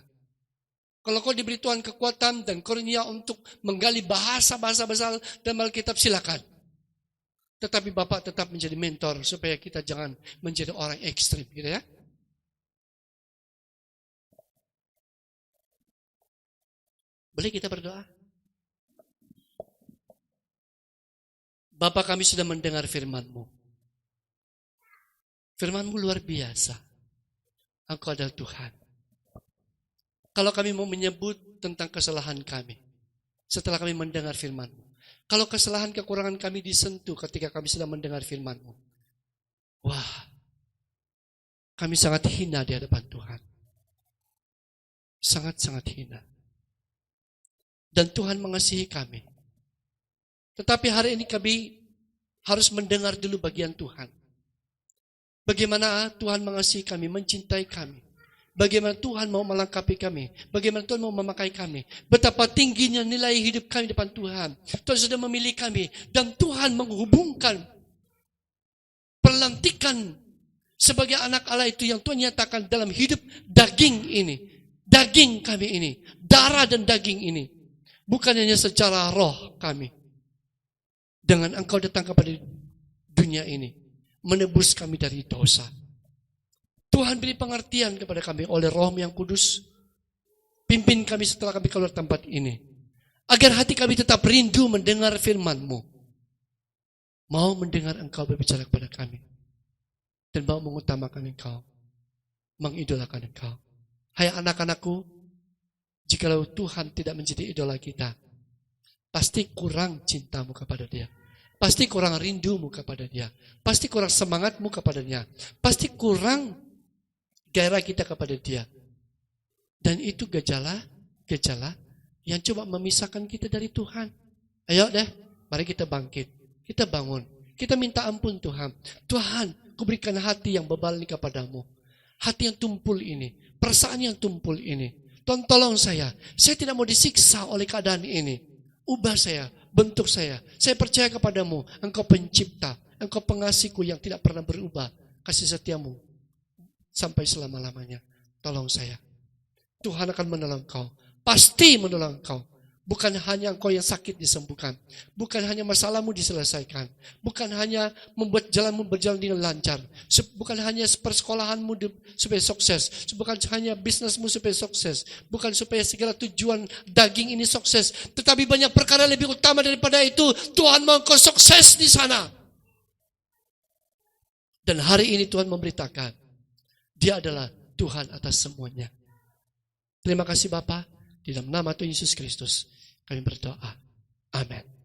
Kalau kau diberi Tuhan kekuatan dan karunia untuk menggali bahasa-bahasa besar dalam Alkitab, silakan. Tetapi Bapak tetap menjadi mentor supaya kita jangan menjadi orang ekstrim, gitu ya. Boleh kita berdoa? Bapak, kami sudah mendengar firman-Mu. Firman-Mu luar biasa. Engkau adalah Tuhan. Kalau kami mau menyebut tentang kesalahan kami, setelah kami mendengar firman-Mu. Kalau kesalahan kekurangan kami disentuh ketika kami sedang mendengar firman-Mu. Wah, kami sangat hina di hadapan Tuhan. Sangat-sangat hina. Dan Tuhan mengasihi kami. Tetapi hari ini kami harus mendengar dulu bagian Tuhan. Bagaimana Tuhan mengasihi kami, mencintai kami. Bagaimana Tuhan mau melengkapi kami. Bagaimana Tuhan mau memakai kami. Betapa tingginya nilai hidup kami depan Tuhan. Tuhan sudah memilih kami. Dan Tuhan menghubungkan pelantikan sebagai anak Allah itu yang Tuhan nyatakan dalam hidup daging ini. Daging kami ini. Darah dan daging ini. Bukan hanya secara roh kami. Dengan Engkau datang kepada dunia ini. Menebus kami dari dosa. Tuhan beri pengertian kepada kami oleh Roh yang Kudus. Pimpin kami setelah kami keluar tempat ini. Agar hati kami tetap rindu mendengar firman-Mu. Mau mendengar Engkau berbicara kepada kami. Dan mau mengutamakan Engkau. Mengidolakan Engkau. Hai anak-anakku, jikalau Tuhan tidak menjadi idola kita, pasti kurang cintamu kepada Dia. Pasti kurang rindumu kepada Dia. Pasti kurang semangatmu kepada Dia. Pasti kurang gairah kita kepada Dia. Dan itu gejala yang coba memisahkan kita dari Tuhan. Ayo deh, mari kita bangkit. Kita bangun. Kita minta ampun Tuhan. Tuhan, kuberikan hati yang bebal ini kepadamu. Hati yang tumpul ini. Perasaan yang tumpul ini. Tuhan tolong saya. Saya tidak mau disiksa oleh keadaan ini. Ubah saya. Bentuk saya. Saya percaya kepadamu. Engkau pencipta. Engkau pengasihku yang tidak pernah berubah. Kasih setiamu sampai selama-lamanya. Tolong saya. Tuhan akan menolong kau. Pasti menolong kau. Bukan hanya engkau yang sakit disembuhkan. Bukan hanya masalahmu diselesaikan. Bukan hanya membuat jalanmu berjalan dengan lancar. Bukan hanya persekolahanmu supaya sukses. Bukan hanya bisnismu supaya sukses. Bukan supaya segala tujuan daging ini sukses. Tetapi banyak perkara lebih utama daripada itu. Tuhan mau engkau sukses di sana. Dan hari ini Tuhan memberitakan. Dia adalah Tuhan atas semuanya. Terima kasih Bapa. Di dalam nama Tuhan Yesus Kristus kami berdoa. Amin.